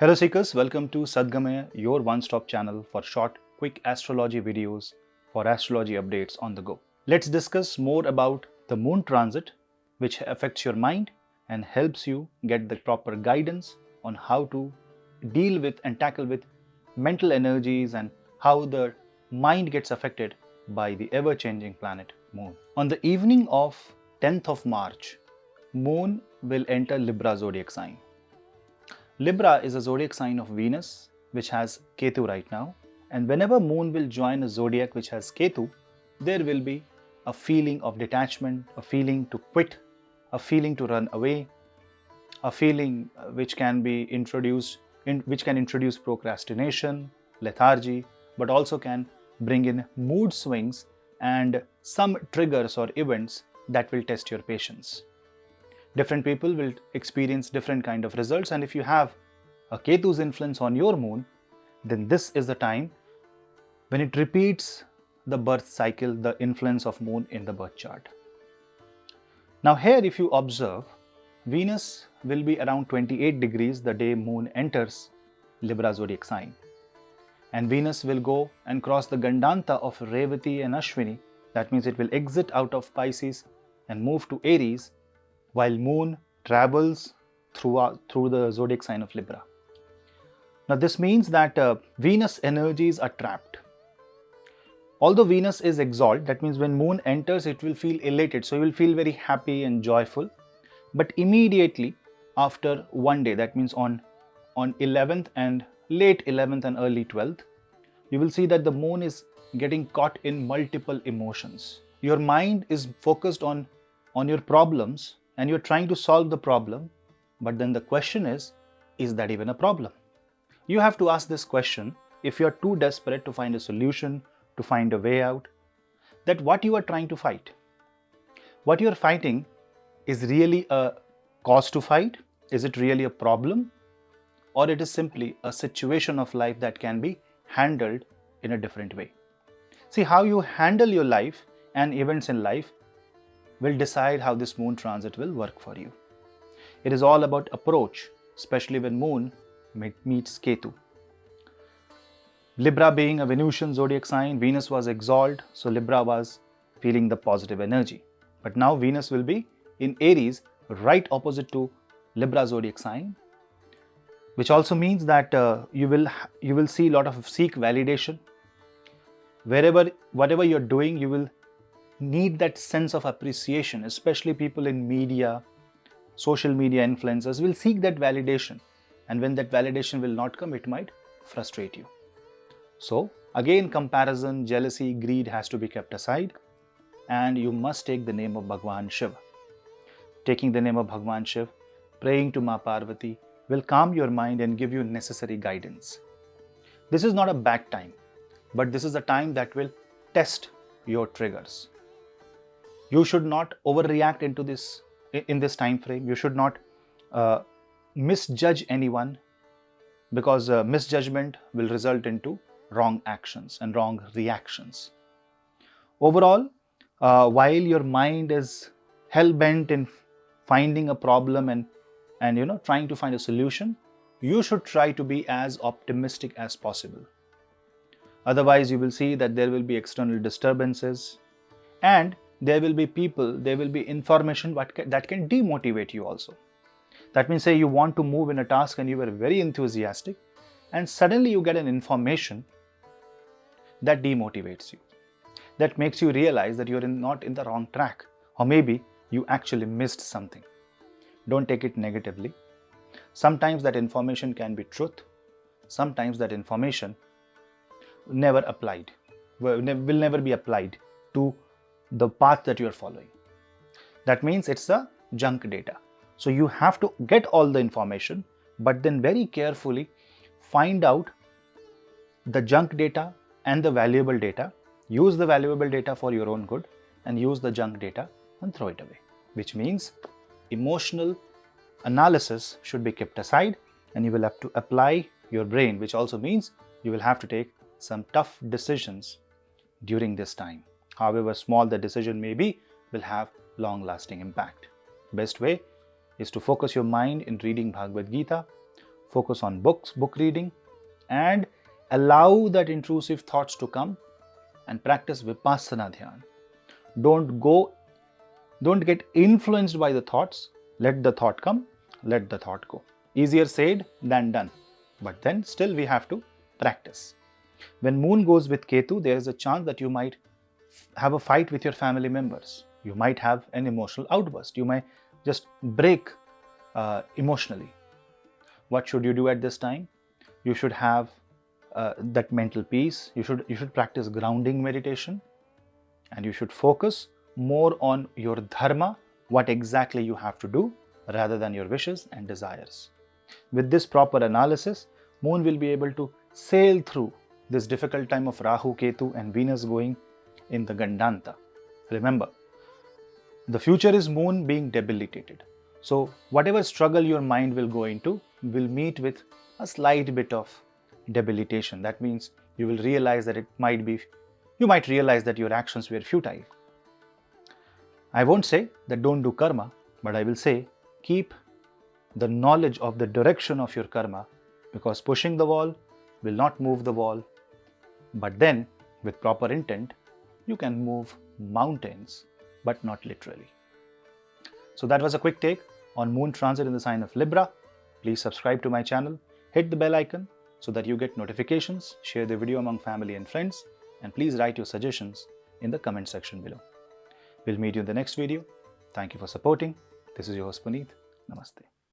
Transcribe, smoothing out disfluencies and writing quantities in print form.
Hello Seekers, welcome to Sadgamayah, your one-stop channel for short, quick astrology videos for astrology updates on the go. Let's discuss more about the moon transit, which affects your mind and helps you get the proper guidance on how to deal with and tackle with mental energies and how the mind gets affected by the ever-changing planet moon. On the evening of 10th of March, moon will enter Libra zodiac sign. Libra is a zodiac sign of Venus, which has Ketu right now. And whenever moon will join a zodiac which has Ketu, there will be a feeling of detachment, a feeling to quit, a feeling to run away, a feeling which can introduce procrastination, lethargy, but also can bring in mood swings and some triggers or events that will test your patience. Different people will experience different kind of results, and if you have a Ketu's influence on your moon, then this is the time when it repeats the birth cycle, the influence of moon in the birth chart. Now here, if you observe, Venus will be around 28 degrees the day moon enters Libra zodiac sign. And Venus will go and cross the Gandanta of Revati and Ashwini. That means it will exit out of Pisces and move to Aries, while moon travels through the zodiac sign of Libra. Now this means that Venus energies are trapped. Although Venus is exalt, that means when moon enters, it will feel elated. So you will feel very happy and joyful. But immediately after one day, that means on 11th and late 11th and early 12th, you will see that the moon is getting caught in multiple emotions. Your mind is focused on your problems, and you're trying to solve the problem, but then the question is that even a problem? You have to ask this question if you're too desperate to find a solution, to find a way out, that what you are trying to fight, what you're fighting is really a cause to fight? Is it really a problem? Or it is simply a situation of life that can be handled in a different way? See, how you handle your life and events in life will decide how this moon transit will work for you. It is all about approach, especially when moon meets Ketu. Libra being a Venusian zodiac sign, Venus was exalt, so Libra was feeling the positive energy. But now Venus will be in Aries, right opposite to Libra zodiac sign, which also means that you will see a lot of seek validation. Whatever you're doing, you will need that sense of appreciation, especially people in media, social media influencers will seek that validation. And when that validation will not come, it might frustrate you. So again, comparison, jealousy, greed has to be kept aside, and you must take the name of Bhagwan Shiva. Taking the name of Bhagwan Shiva, praying to Ma Parvati will calm your mind and give you necessary guidance. This is not a bad time, but this is a time that will test your triggers. You should not overreact in this time frame. You should not misjudge anyone, because misjudgment will result into wrong actions and wrong reactions. Overall, while your mind is hell-bent in finding a problem and trying to find a solution, you should try to be as optimistic as possible. Otherwise, you will see that there will be external disturbances, and there will be people, there will be information that can demotivate you also. That means, say you want to move in a task and you were very enthusiastic, and suddenly you get an information that demotivates you, that makes you realize that you're not in the wrong track, or maybe you actually missed something. Don't take it negatively. Sometimes that information can be truth. Sometimes that information will never be applied to the path that you are following. That means it's the junk data. So you have to get all the information, but then very carefully find out the junk data and the valuable data. Use the valuable data for your own good and use the junk data and throw it away. Which means emotional analysis should be kept aside, and you will have to apply your brain, which also means you will have to take some tough decisions during this time. However small the decision may be, will have long-lasting impact. Best way is to focus your mind in reading Bhagavad Gita, focus on books, book reading, and allow that intrusive thoughts to come and practice Vipassana Dhyan. Don't get influenced by the thoughts. Let the thought come, let the thought go. Easier said than done. But then still we have to practice. When moon goes with Ketu, there is a chance that you might have a fight with your family members. You might have an emotional outburst. You might just break emotionally. What should you do at this time? You should have that mental peace. You should practice grounding meditation, and you should focus more on your dharma, what exactly you have to do, rather than your wishes and desires. With this proper analysis, moon will be able to sail through this difficult time of Rahu, Ketu and Venus going in the Gandanta. Remember, the future is moon being debilitated. So whatever struggle your mind will go into will meet with a slight bit of debilitation. That means you will realize that you might realize that your actions were futile. I won't say that don't do karma, but I will say keep the knowledge of the direction of your karma, because pushing the wall will not move the wall, but then with proper intent, you can move mountains, but not literally. So that was a quick take on moon transit in the sign of Libra. Please subscribe to my channel, hit the bell icon so that you get notifications, share the video among family and friends, and please write your suggestions in the comment section below. We'll meet you in the next video. Thank you for supporting. This is your host Punneit. Namaste.